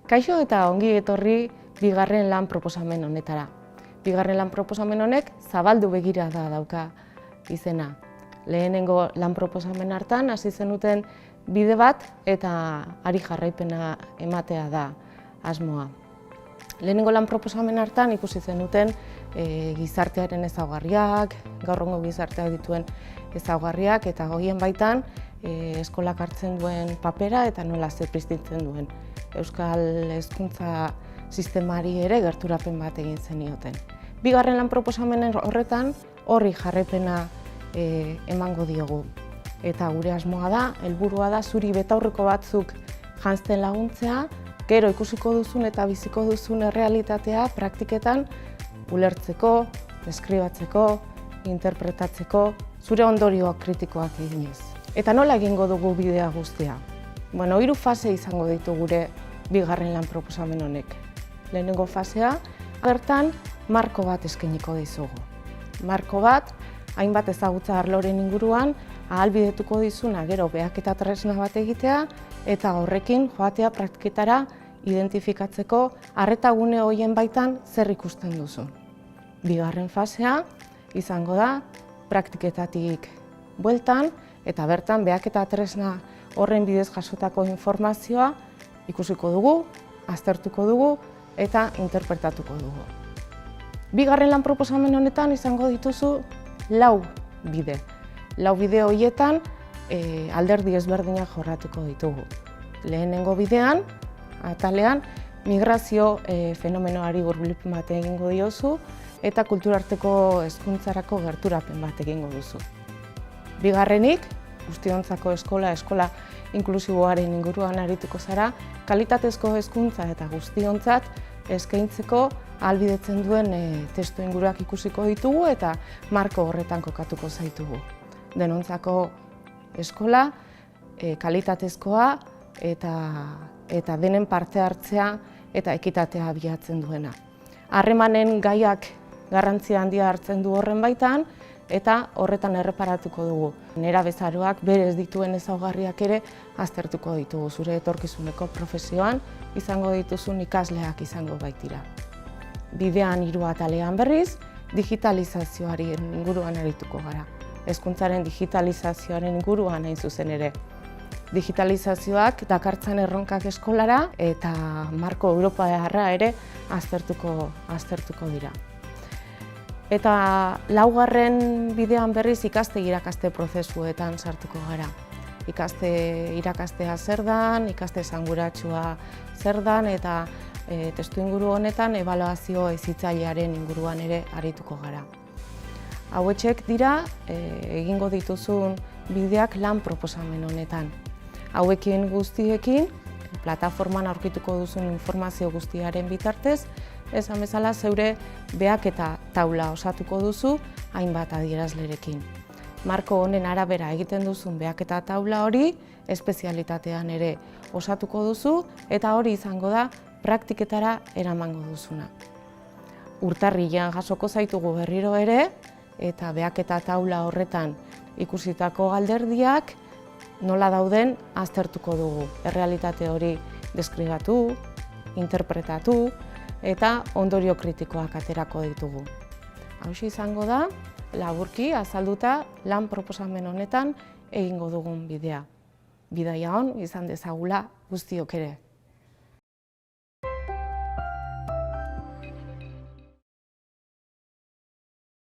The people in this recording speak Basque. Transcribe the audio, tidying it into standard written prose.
Kaixo eta ongi etorri bigarren lan proposamen honetara. Bigarren lan proposamen honek zabaldu begirada dauka izena. Lehenengo lan proposamen hartan hasi zenuten bide bat eta ari jarraipena ematea da asmoa. Lehenengo lan proposamen hartan ikusi zenuten gizartearen ezaugarriak, gaur egungo gizarteak dituen ezaugarriak eta horien baitan eskolak hartzen duen papera eta nola zepriztintzen duen. Euskal hezkuntza sistemari ere gerturapen bat egin zenioten. Bigarren lan proposamenen horretan horri jarraipena emango diogu. Eta gure asmoa da, helburua da zuri betaurreko batzuk janzten laguntzea, gero ikusiko duzun eta biziko duzun errealitatea praktiketan ulertzeko, deskribatzeko, interpretatzeko, zure ondorioak kritikoak eginez. Eta nola egingo dugu bidea guztia? Bueno, 3 fase izango ditu gure bigarren lan proposamen honek. Lehenengo fasea, bertan marko bat eskainiko dizugu. Marko bat, hainbat ezagutza arloren inguruan, ahalbidetuko dizuna gero behaketa tresna bat egitea eta horrekin joatea praktiketara identifikatzeko arretagune horien baitan zer ikusten duzu. Bigarren fasea izango da praktiketatik bueltan eta bertan behaketa tresna horren bidez jasotako informazioa ikusiko dugu, aztertuko dugu eta interpretatuko dugu. Bigarren lan proposamen honetan izango dituzu 4 bide. 4 bide horietan alderdi ezberdinak jorratuko ditugu. Lehenengo bidean, atalean, migrazio fenomenoari hurbilpen bat egingo diozu eta kulturarteko hezkuntzarako gerturapen bat egingo duzu. Bigarrenik, guztiontzako eskola inklusiboaren inguruan arituko zara, kalitatezko hezkuntza eta guztiontzat eskaintzeko ahalbidetzen duen testu inguruak ikusiko ditugu eta marko horretan kokatuko zaitugu. Denontzako eskola, kalitatezkoa eta denen parte hartzea eta ekitatea abiatzen duena. Harremanen gaiak garrantzia handia hartzen du horren baitan eta horretan erreparatuko dugu. Nerabezaroak berez dituen ezaugarriak ere aztertuko ditugu. Zure etorkizuneko profesioan izango dituzun ikasleak izango baitira. Bidean 3 atalean berriz, digitalizazioari inguruan arituko gara. Hezkuntzaren digitalizazioaren inguruan hain zuzen ere. Digitalizazioak dakartzan erronkak eskolara eta marko europarra ere aztertuko dira. Eta 4. bidean berriz ikaste-irakaste prozesuetan sartuko gara. Ikaste-irakastea zer dan, ikaste esanguratsua zer dan eta testu inguru honetan ebaluazio hezitzailearen inguruan ere arituko gara. Hauetxek dira egingo dituzun bideak lan proposamen honetan. Hauekin guztiekin, plataforman aurkituko duzun informazio guztiaren bitartez, esan bezala zeure behaketa taula osatuko duzu hainbat adierazlerekin. Marko honen arabera egiten duzun behaketa taula hori espezialitatean ere osatuko duzu eta hori izango da praktiketara eramango duzuna. Urtarrilean jasoko zaitugu berriro ere eta behaketa taula horretan ikusitako alderdiak nola dauden aztertuko dugu. Errealitate hori deskribatu, interpretatu eta ondorio kritikoak aterako ditugu. Hauxe izango da, laburki azalduta lan proposamen honetan egingo dugun bidea. Bidaia on izan dezagula guztiok ere.